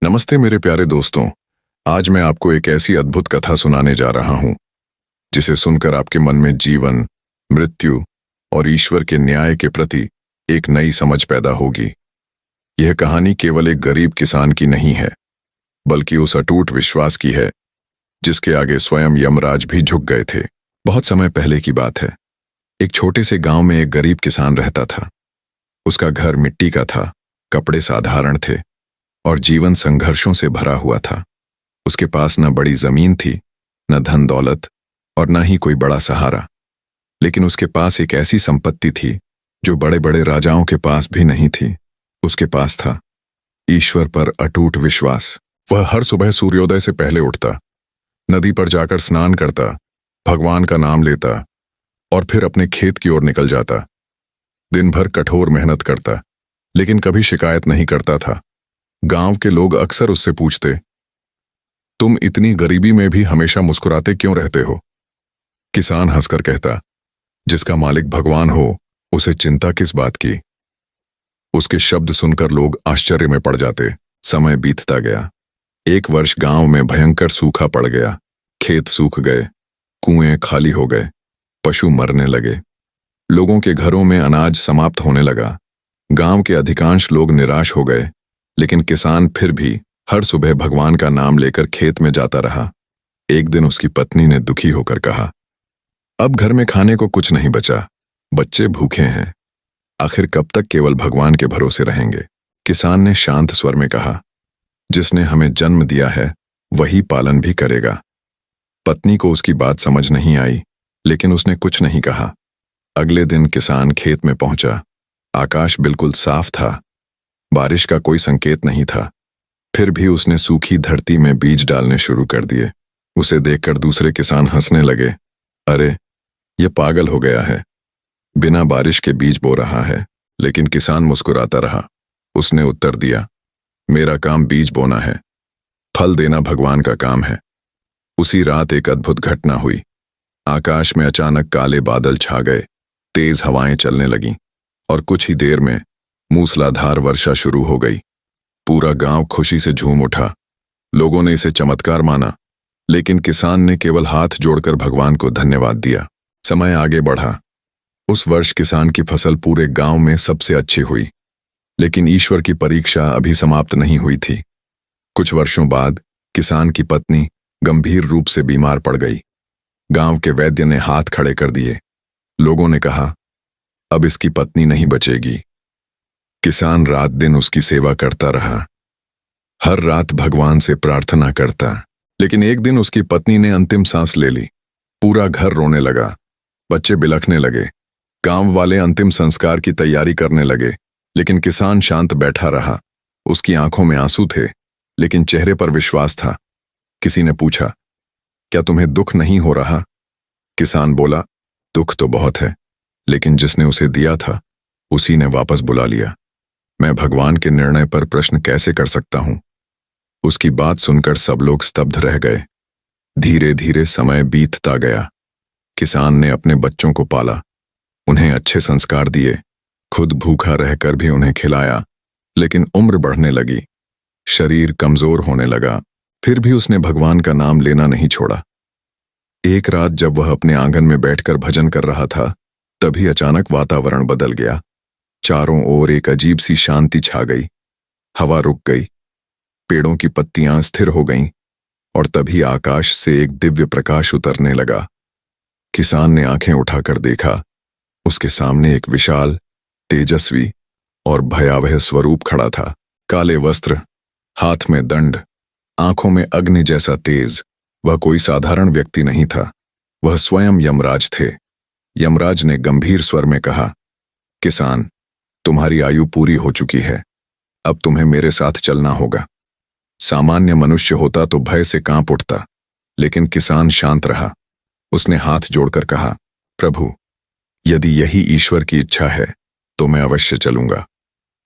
नमस्ते मेरे प्यारे दोस्तों। आज मैं आपको एक ऐसी अद्भुत कथा सुनाने जा रहा हूं जिसे सुनकर आपके मन में जीवन, मृत्यु और ईश्वर के न्याय के प्रति एक नई समझ पैदा होगी। यह कहानी केवल एक गरीब किसान की नहीं है, बल्कि उस अटूट विश्वास की है जिसके आगे स्वयं यमराज भी झुक गए थे। बहुत समय पहले की बात है। एक छोटे से गांव में एक गरीब किसान रहता था। उसका घर मिट्टी का था, कपड़े साधारण थे और जीवन संघर्षों से भरा हुआ था। उसके पास न बड़ी जमीन थी, न धन दौलत और न ही कोई बड़ा सहारा, लेकिन उसके पास एक ऐसी संपत्ति थी जो बड़े बड़े राजाओं के पास भी नहीं थी। उसके पास था ईश्वर पर अटूट विश्वास। वह हर सुबह सूर्योदय से पहले उठता, नदी पर जाकर स्नान करता, भगवान का नाम लेता और फिर अपने खेत की ओर निकल जाता। दिन भर कठोर मेहनत करता, लेकिन कभी शिकायत नहीं करता था। गांव के लोग अक्सर उससे पूछते, तुम इतनी गरीबी में भी हमेशा मुस्कुराते क्यों रहते हो? किसान हंसकर कहता, जिसका मालिक भगवान हो उसे चिंता किस बात की। उसके शब्द सुनकर लोग आश्चर्य में पड़ जाते। समय बीतता गया। एक वर्ष गांव में भयंकर सूखा पड़ गया। खेत सूख गए, कुएं खाली हो गए, पशु मरने लगे, लोगों के घरों में अनाज समाप्त होने लगा। गांव के अधिकांश लोग निराश हो गए, लेकिन किसान फिर भी हर सुबह भगवान का नाम लेकर खेत में जाता रहा। एक दिन उसकी पत्नी ने दुखी होकर कहा, अब घर में खाने को कुछ नहीं बचा, बच्चे भूखे हैं, आखिर कब तक केवल भगवान के भरोसे रहेंगे? किसान ने शांत स्वर में कहा, जिसने हमें जन्म दिया है वही पालन भी करेगा। पत्नी को उसकी बात समझ नहीं आई, लेकिन उसने कुछ नहीं कहा। अगले दिन किसान खेत में पहुंचा। आकाश बिल्कुल साफ था, बारिश का कोई संकेत नहीं था। फिर भी उसने सूखी धरती में बीज डालने शुरू कर दिए। उसे देखकर दूसरे किसान हंसने लगे, अरे ये पागल हो गया है, बिना बारिश के बीज बो रहा है। लेकिन किसान मुस्कुराता रहा। उसने उत्तर दिया, मेरा काम बीज बोना है, फल देना भगवान का काम है। उसी रात एक अद्भुत घटना हुई। आकाश में अचानक काले बादल छा गए, तेज हवाएं चलने लगीं और कुछ ही देर में मूसलाधार वर्षा शुरू हो गई। पूरा गांव खुशी से झूम उठा। लोगों ने इसे चमत्कार माना, लेकिन किसान ने केवल हाथ जोड़कर भगवान को धन्यवाद दिया। समय आगे बढ़ा। उस वर्ष किसान की फसल पूरे गांव में सबसे अच्छी हुई, लेकिन ईश्वर की परीक्षा अभी समाप्त नहीं हुई थी। कुछ वर्षों बाद किसान की पत्नी गंभीर रूप से बीमार पड़ गई। गांव के वैद्य ने हाथ खड़े कर दिए। लोगों ने कहा, अब इसकी पत्नी नहीं बचेगी। किसान रात दिन उसकी सेवा करता रहा, हर रात भगवान से प्रार्थना करता। लेकिन एक दिन उसकी पत्नी ने अंतिम सांस ले ली। पूरा घर रोने लगा, बच्चे बिलखने लगे, गांव वाले अंतिम संस्कार की तैयारी करने लगे, लेकिन किसान शांत बैठा रहा। उसकी आंखों में आंसू थे, लेकिन चेहरे पर विश्वास था। किसी ने पूछा, क्या तुम्हें दुख नहीं हो रहा? किसान बोला, दुख तो बहुत है, लेकिन जिसने उसे दिया था उसी ने वापस बुला लिया। मैं भगवान के निर्णय पर प्रश्न कैसे कर सकता हूं? उसकी बात सुनकर सब लोग स्तब्ध रह गए। धीरे धीरे समय बीतता गया। किसान ने अपने बच्चों को पाला, उन्हें अच्छे संस्कार दिए, खुद भूखा रहकर भी उन्हें खिलाया। लेकिन उम्र बढ़ने लगी, शरीर कमजोर होने लगा, फिर भी उसने भगवान का नाम लेना नहीं छोड़ा। एक रात जब वह अपने आंगन में बैठकर भजन कर रहा था, तभी अचानक वातावरण बदल गया। चारों ओर एक अजीब सी शांति छा गई। हवा रुक गई, पेड़ों की पत्तियां स्थिर हो गईं और तभी आकाश से एक दिव्य प्रकाश उतरने लगा। किसान ने आंखें उठाकर देखा, उसके सामने एक विशाल, तेजस्वी और भयावह स्वरूप खड़ा था। काले वस्त्र, हाथ में दंड, आंखों में अग्नि जैसा तेज। वह कोई साधारण व्यक्ति नहीं था, वह स्वयं यमराज थे। यमराज ने गंभीर स्वर में कहा, किसान, तुम्हारी आयु पूरी हो चुकी है, अब तुम्हें मेरे साथ चलना होगा। सामान्य मनुष्य होता तो भय से कांप उठता, लेकिन किसान शांत रहा। उसने हाथ जोड़कर कहा, प्रभु, यदि यही ईश्वर की इच्छा है तो मैं अवश्य चलूंगा।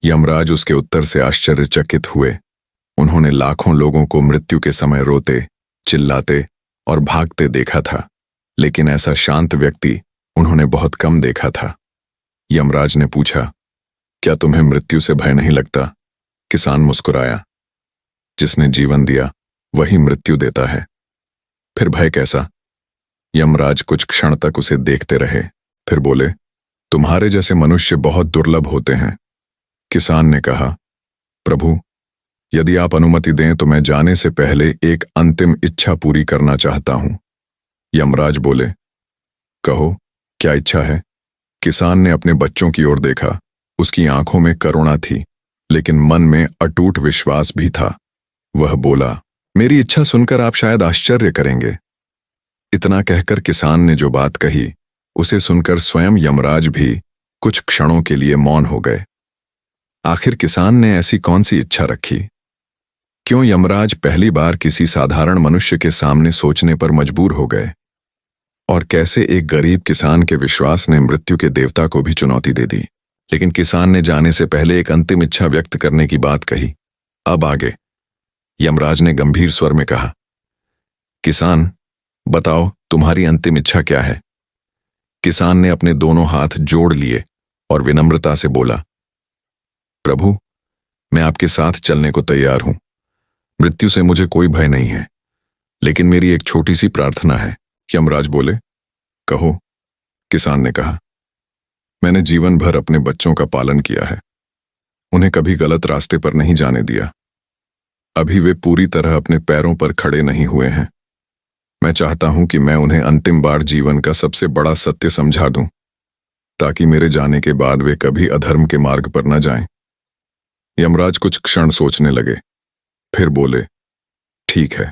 यमराज उसके उत्तर से आश्चर्यचकित हुए। उन्होंने लाखों लोगों को मृत्यु के समय रोते, चिल्लाते और भागते देखा था, लेकिन ऐसा शांत व्यक्ति उन्होंने बहुत कम देखा था। यमराज ने पूछा, क्या तुम्हें मृत्यु से भय नहीं लगता? किसान मुस्कुराया, जिसने जीवन दिया वही मृत्यु देता है। फिर भय कैसा? यमराज कुछ क्षण तक उसे देखते रहे, फिर बोले, तुम्हारे जैसे मनुष्य बहुत दुर्लभ होते हैं। किसान ने कहा, प्रभु, यदि आप अनुमति दें तो मैं जाने से पहले एक अंतिम इच्छा पूरी करना चाहता हूं। यमराज बोले, कहो, क्या इच्छा है? किसान ने अपने बच्चों की ओर देखा। उसकी आंखों में करुणा थी, लेकिन मन में अटूट विश्वास भी था। वह बोला, मेरी इच्छा सुनकर आप शायद आश्चर्य करेंगे। इतना कहकर किसान ने जो बात कही, उसे सुनकर स्वयं यमराज भी कुछ क्षणों के लिए मौन हो गए। आखिर किसान ने ऐसी कौन सी इच्छा रखी? क्यों यमराज पहली बार किसी साधारण मनुष्य के सामने सोचने पर मजबूर हो गए? और कैसे एक गरीब किसान के विश्वास ने मृत्यु के देवता को भी चुनौती दे दी? लेकिन किसान ने जाने से पहले एक अंतिम इच्छा व्यक्त करने की बात कही। अब आगे यमराज ने गंभीर स्वर में कहा, किसान, बताओ तुम्हारी अंतिम इच्छा क्या है? किसान ने अपने दोनों हाथ जोड़ लिए और विनम्रता से बोला, प्रभु, मैं आपके साथ चलने को तैयार हूं। मृत्यु से मुझे कोई भय नहीं है, लेकिन मेरी एक छोटी सी प्रार्थना है। यमराज बोले, कहो। किसान ने कहा, मैंने जीवन भर अपने बच्चों का पालन किया है, उन्हें कभी गलत रास्ते पर नहीं जाने दिया। अभी वे पूरी तरह अपने पैरों पर खड़े नहीं हुए हैं। मैं चाहता हूं कि मैं उन्हें अंतिम बार जीवन का सबसे बड़ा सत्य समझा दूं, ताकि मेरे जाने के बाद वे कभी अधर्म के मार्ग पर न जाएं। यमराज कुछ क्षण सोचने लगे, फिर बोले, ठीक है,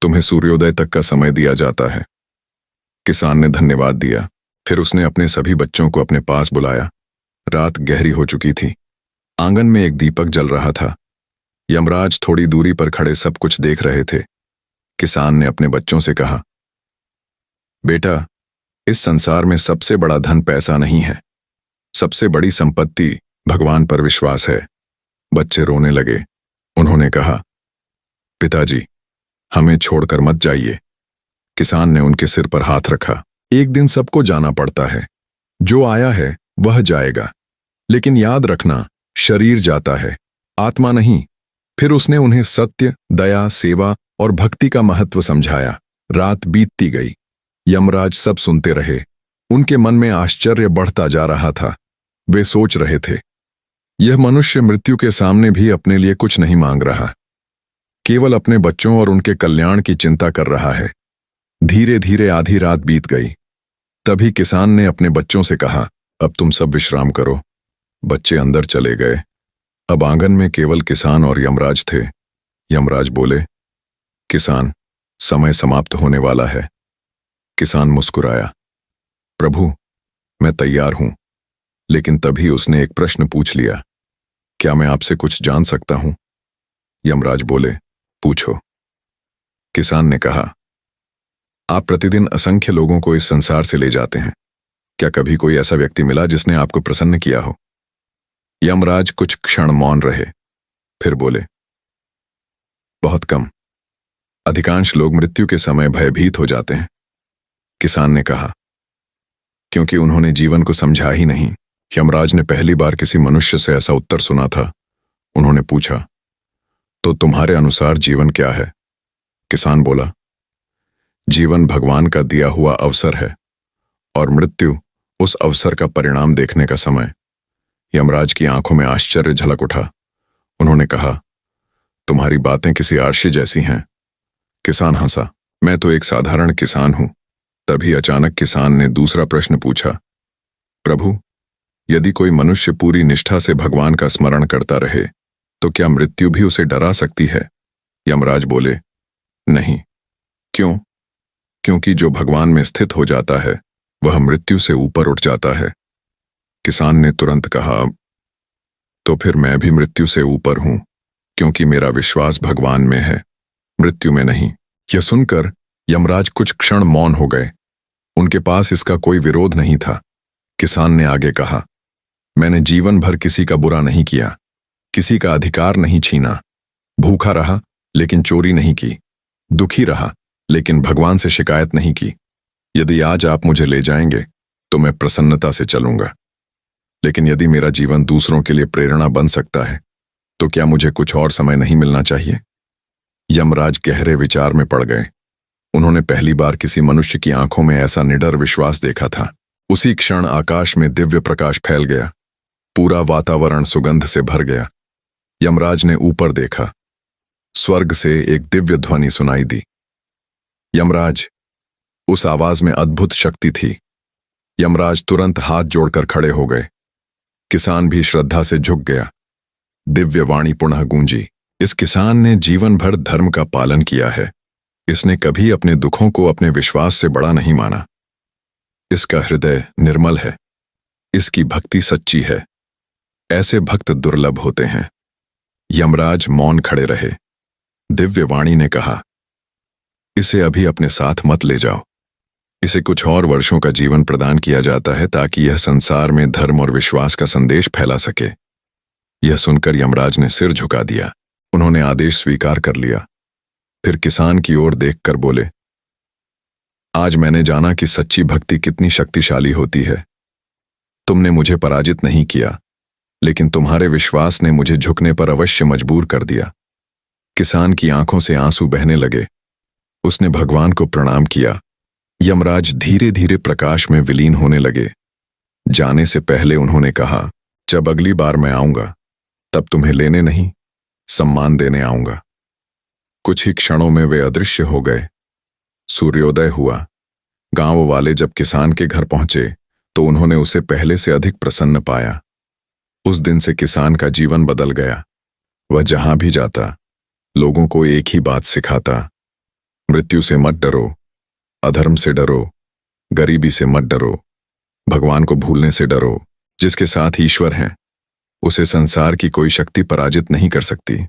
तुम्हें सूर्योदय तक का समय दिया जाता है। किसान ने धन्यवाद दिया। फिर उसने अपने सभी बच्चों को अपने पास बुलाया। रात गहरी हो चुकी थी। आंगन में एक दीपक जल रहा था। यमराज थोड़ी दूरी पर खड़े सब कुछ देख रहे थे। किसान ने अपने बच्चों से कहा, बेटा, इस संसार में सबसे बड़ा धन पैसा नहीं है, सबसे बड़ी संपत्ति भगवान पर विश्वास है। बच्चे रोने लगे। उन्होंने कहा, पिताजी, हमें छोड़कर मत जाइए। किसान ने उनके सिर पर हाथ रखा। एक दिन सबको जाना पड़ता है। जो आया है वह जाएगा, लेकिन याद रखना, शरीर जाता है, आत्मा नहीं। फिर उसने उन्हें सत्य, दया, सेवा और भक्ति का महत्व समझाया। रात बीतती गई। यमराज सब सुनते रहे। उनके मन में आश्चर्य बढ़ता जा रहा था। वे सोच रहे थे, यह मनुष्य मृत्यु के सामने भी अपने लिए कुछ नहीं मांग रहा, केवल अपने बच्चों और उनके कल्याण की चिंता कर रहा है। धीरे धीरे आधी रात बीत गई। तभी किसान ने अपने बच्चों से कहा, अब तुम सब विश्राम करो। बच्चे अंदर चले गए। अब आंगन में केवल किसान और यमराज थे। यमराज बोले, किसान, समय समाप्त होने वाला है। किसान मुस्कुराया, प्रभु, मैं तैयार हूं। लेकिन तभी उसने एक प्रश्न पूछ लिया, क्या मैं आपसे कुछ जान सकता हूं? यमराज बोले, पूछो। किसान ने कहा, आप प्रतिदिन असंख्य लोगों को इस संसार से ले जाते हैं। क्या कभी कोई ऐसा व्यक्ति मिला जिसने आपको प्रसन्न किया हो? यमराज कुछ क्षण मौन रहे, फिर बोले, बहुत कम। अधिकांश लोग मृत्यु के समय भयभीत हो जाते हैं। किसान ने कहा, क्योंकि उन्होंने जीवन को समझा ही नहीं। यमराज ने पहली बार किसी मनुष्य से ऐसा उत्तर सुना था। उन्होंने पूछा, तो तुम्हारे अनुसार जीवन क्या है? किसान बोला, जीवन भगवान का दिया हुआ अवसर है और मृत्यु उस अवसर का परिणाम देखने का समय। यमराज की आंखों में आश्चर्य झलक उठा। उन्होंने कहा, तुम्हारी बातें किसी आरशी जैसी हैं। किसान हंसा, मैं तो एक साधारण किसान हूं। तभी अचानक किसान ने दूसरा प्रश्न पूछा, प्रभु, यदि कोई मनुष्य पूरी निष्ठा से भगवान का स्मरण करता रहे तो क्या मृत्यु भी उसे डरा सकती है? यमराज बोले, नहीं। क्यों? क्योंकि जो भगवान में स्थित हो जाता है वह मृत्यु से ऊपर उठ जाता है। किसान ने तुरंत कहा, तो फिर मैं भी मृत्यु से ऊपर हूं, क्योंकि मेरा विश्वास भगवान में है, मृत्यु में नहीं। यह सुनकर यमराज कुछ क्षण मौन हो गए। उनके पास इसका कोई विरोध नहीं था। किसान ने आगे कहा, मैंने जीवन भर किसी का बुरा नहीं किया, किसी का अधिकार नहीं छीना, भूखा रहा लेकिन चोरी नहीं की, दुखी रहा लेकिन भगवान से शिकायत नहीं की। यदि आज आप मुझे ले जाएंगे तो मैं प्रसन्नता से चलूंगा, लेकिन यदि मेरा जीवन दूसरों के लिए प्रेरणा बन सकता है तो क्या मुझे कुछ और समय नहीं मिलना चाहिए? यमराज गहरे विचार में पड़ गए। उन्होंने पहली बार किसी मनुष्य की आंखों में ऐसा निडर विश्वास देखा था। उसी क्षण आकाश में दिव्य प्रकाश फैल गया। पूरा वातावरण सुगंध से भर गया। यमराज ने ऊपर देखा। स्वर्ग से एक दिव्य ध्वनि सुनाई दी। यमराज! उस आवाज में अद्भुत शक्ति थी। यमराज तुरंत हाथ जोड़कर खड़े हो गए। किसान भी श्रद्धा से झुक गया। दिव्य वाणी पुनः गूंजी। इस किसान ने जीवन भर धर्म का पालन किया है। इसने कभी अपने दुखों को अपने विश्वास से बड़ा नहीं माना। इसका हृदय निर्मल है। इसकी भक्ति सच्ची है। ऐसे भक्त दुर्लभ होते हैं। यमराज मौन खड़े रहे। दिव्य वाणी ने कहा, इसे अभी अपने साथ मत ले जाओ। इसे कुछ और वर्षों का जीवन प्रदान किया जाता है ताकि यह संसार में धर्म और विश्वास का संदेश फैला सके। यह सुनकर यमराज ने सिर झुका दिया। उन्होंने आदेश स्वीकार कर लिया। फिर किसान की ओर देखकर बोले, आज मैंने जाना कि सच्ची भक्ति कितनी शक्तिशाली होती है। तुमने मुझे पराजित नहीं किया, लेकिन तुम्हारे विश्वास ने मुझे झुकने पर अवश्य मजबूर कर दिया। किसान की आंखों से आंसू बहने लगे। उसने भगवान को प्रणाम किया। यमराज धीरे धीरे प्रकाश में विलीन होने लगे। जाने से पहले उन्होंने कहा, जब अगली बार मैं आऊंगा तब तुम्हें लेने नहीं, सम्मान देने आऊंगा। कुछ ही क्षणों में वे अदृश्य हो गए। सूर्योदय हुआ। गांव वाले जब किसान के घर पहुंचे तो उन्होंने उसे पहले से अधिक प्रसन्न पाया। उस दिन से किसान का जीवन बदल गया। वह जहां भी जाता लोगों को एक ही बात सिखाता, मृत्यु से मत डरो, अधर्म से डरो, गरीबी से मत डरो, भगवान को भूलने से डरो। जिसके साथ ईश्वर हैं उसे संसार की कोई शक्ति पराजित नहीं कर सकती।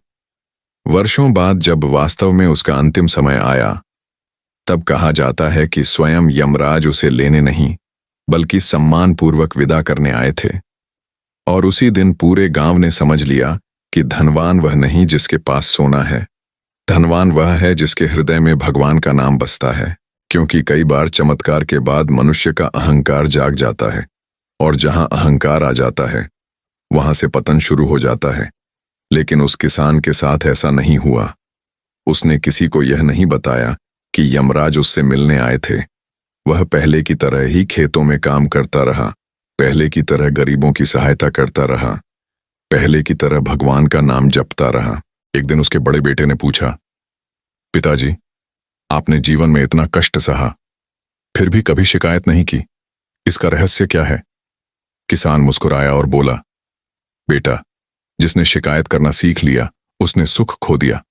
वर्षों बाद जब वास्तव में उसका अंतिम समय आया, तब कहा जाता है कि स्वयं यमराज उसे लेने नहीं बल्कि सम्मानपूर्वक विदा करने आए थे। और उसी दिन पूरे गांव ने समझ लिया कि धनवान वह नहीं जिसके पास सोना है, धनवान वह है जिसके हृदय में भगवान का नाम बसता है। क्योंकि कई बार चमत्कार के बाद मनुष्य का अहंकार जाग जाता है, और जहां अहंकार आ जाता है वहां से पतन शुरू हो जाता है। लेकिन उस किसान के साथ ऐसा नहीं हुआ। उसने किसी को यह नहीं बताया कि यमराज उससे मिलने आए थे। वह पहले की तरह ही खेतों में काम करता रहा, पहले की तरह गरीबों की सहायता करता रहा, पहले की तरह भगवान का नाम जपता रहा। एक दिन उसके बड़े बेटे ने पूछा, पिताजी, आपने जीवन में इतना कष्ट सहा, फिर भी कभी शिकायत नहीं की, इसका रहस्य क्या है? किसान मुस्कुराया और बोला, बेटा, जिसने शिकायत करना सीख लिया उसने सुख खो दिया,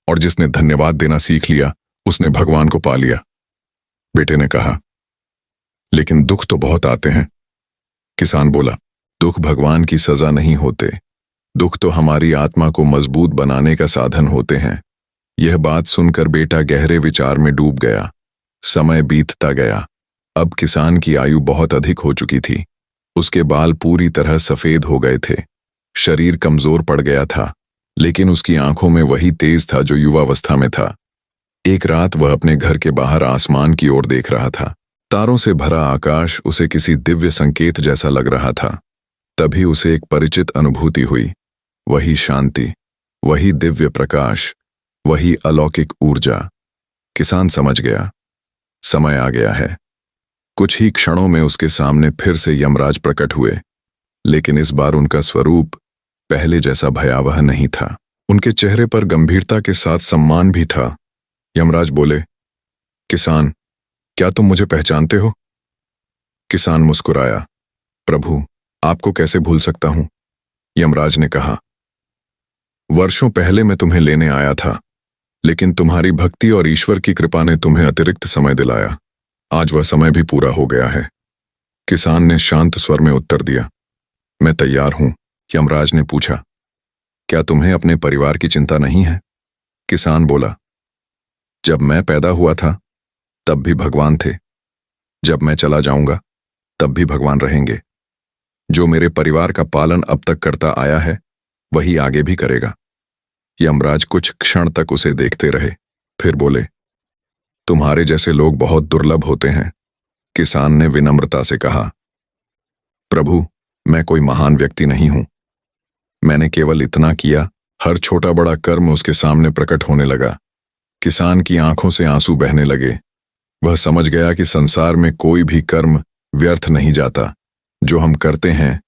और जिसने धन्यवाद देना सीख लिया उसने भगवान को पा लिया। बेटे ने कहा, लेकिन दुख तो बहुत आते हैं। किसान बोला, दुख भगवान की सजा नहीं होते, दुख तो हमारी आत्मा को मजबूत बनाने का साधन होते हैं। यह बात सुनकर बेटा गहरे विचार में डूब गया। समय बीतता गया। अब किसान की आयु बहुत अधिक हो चुकी थी। उसके बाल पूरी तरह सफेद हो गए थे। शरीर कमजोर पड़ गया था, लेकिन उसकी आंखों में वही तेज था जो युवावस्था में था। एक रात वह अपने घर के बाहर आसमान की ओर देख रहा था। तारों से भरा आकाश उसे किसी दिव्य संकेत जैसा लग रहा था। तभी उसे एक परिचित अनुभूति हुई। वही शांति, वही दिव्य प्रकाश, वही अलौकिक ऊर्जा। किसान समझ गया, समय आ गया है। कुछ ही क्षणों में उसके सामने फिर से यमराज प्रकट हुए, लेकिन इस बार उनका स्वरूप पहले जैसा भयावह नहीं था। उनके चेहरे पर गंभीरता के साथ सम्मान भी था। यमराज बोले, किसान, क्या तुम मुझे पहचानते हो? किसान मुस्कुराया, प्रभु, आपको कैसे भूल सकता हूं? यमराज ने कहा, वर्षों पहले मैं तुम्हें लेने आया था, लेकिन तुम्हारी भक्ति और ईश्वर की कृपा ने तुम्हें अतिरिक्त समय दिलाया। आज वह समय भी पूरा हो गया है। किसान ने शांत स्वर में उत्तर दिया, मैं तैयार हूं। यमराज ने पूछा, क्या तुम्हें अपने परिवार की चिंता नहीं है? किसान बोला, जब मैं पैदा हुआ था तब भी भगवान थे, जब मैं चला जाऊंगा तब भी भगवान रहेंगे। जो मेरे परिवार का पालन अब तक करता आया है वही आगे भी करेगा। यमराज कुछ क्षण तक उसे देखते रहे, फिर बोले, तुम्हारे जैसे लोग बहुत दुर्लभ होते हैं। किसान ने विनम्रता से कहा, प्रभु, मैं कोई महान व्यक्ति नहीं हूं। मैंने केवल इतना किया। हर छोटा बड़ा कर्म उसके सामने प्रकट होने लगा। किसान की आंखों से आंसू बहने लगे। वह समझ गया कि संसार में कोई भी कर्म व्यर्थ नहीं जाता। जो हम करते हैं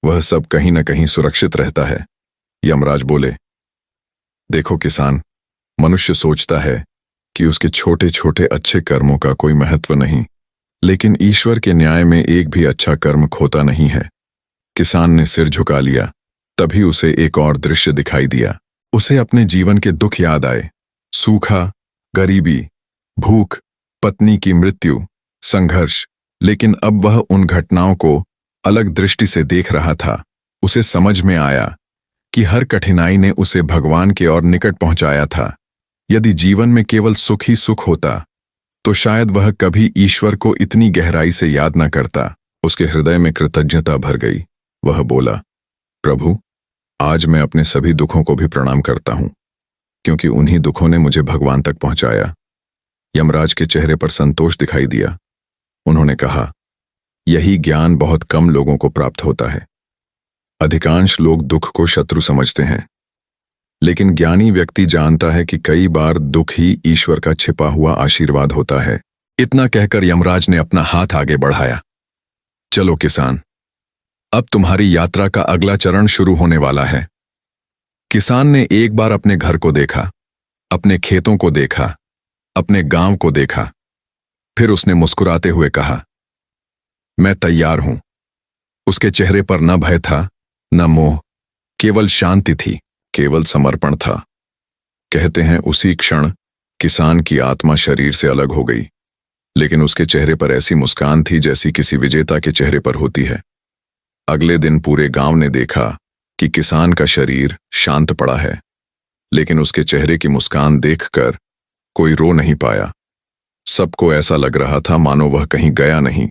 वह सब कहीं न कहीं सुरक्षित रहता है। यमराज बोले, देखो किसान, मनुष्य सोचता है कि उसके छोटे छोटे अच्छे कर्मों का कोई महत्व नहीं, लेकिन ईश्वर के न्याय में एक भी अच्छा कर्म खोता नहीं है। किसान ने सिर झुका लिया। तभी उसे एक और दृश्य दिखाई दिया। उसे अपने जीवन के दुख याद आए। सूखा, गरीबी, भूख, पत्नी की मृत्यु, संघर्ष। लेकिन अब वह उन घटनाओं को अलग दृष्टि से देख रहा था। उसे समझ में आया कि हर कठिनाई ने उसे भगवान के और निकट पहुंचाया था। यदि जीवन में केवल सुख ही सुख होता तो शायद वह कभी ईश्वर को इतनी गहराई से याद न करता। उसके हृदय में कृतज्ञता भर गई। वह बोला, प्रभु, आज मैं अपने सभी दुखों को भी प्रणाम करता हूं, क्योंकि उन्हीं दुखों ने मुझे भगवान तक पहुंचाया। यमराज के चेहरे पर संतोष दिखाई दिया। उन्होंने कहा, यही ज्ञान बहुत कम लोगों को प्राप्त होता है। अधिकांश लोग दुख को शत्रु समझते हैं, लेकिन ज्ञानी व्यक्ति जानता है कि कई बार दुख ही ईश्वर का छिपा हुआ आशीर्वाद होता है। इतना कहकर यमराज ने अपना हाथ आगे बढ़ाया। चलो किसान, अब तुम्हारी यात्रा का अगला चरण शुरू होने वाला है। किसान ने एक बार अपने घर को देखा, अपने खेतों को देखा, अपने गांव को देखा। फिर उसने मुस्कुराते हुए कहा, मैं तैयार हूं। उसके चेहरे पर न भय था, न मोह, केवल शांति थी, केवल समर्पण था। कहते हैं उसी क्षण किसान की आत्मा शरीर से अलग हो गई, लेकिन उसके चेहरे पर ऐसी मुस्कान थी जैसी किसी विजेता के चेहरे पर होती है। अगले दिन पूरे गांव ने देखा कि किसान का शरीर शांत पड़ा है, लेकिन उसके चेहरे की मुस्कान देखकर कोई रो नहीं पाया। सबको ऐसा लग रहा था मानो वह कहीं गया नहीं,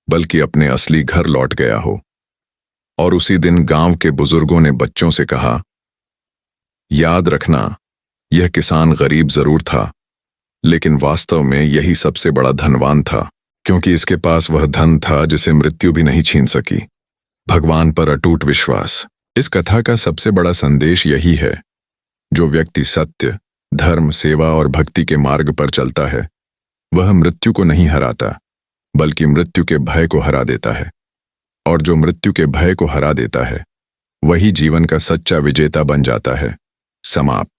बल्कि अपने असली घर लौट गया हो। और उसी दिन गांव के बुजुर्गों ने बच्चों से कहा, याद रखना, यह किसान गरीब जरूर था, लेकिन वास्तव में यही सबसे बड़ा धनवान था, क्योंकि इसके पास वह धन था जिसे मृत्यु भी नहीं छीन सकी। भगवान पर अटूट विश्वास। इस कथा का सबसे बड़ा संदेश यही है, जो व्यक्ति सत्य, धर्म, सेवा और भक्ति के मार्ग पर चलता है वह मृत्यु को नहीं हराता, बल्कि मृत्यु के भय को हरा देता है। और जो मृत्यु के भय को हरा देता है वही जीवन का सच्चा विजेता बन जाता है। समाप्त।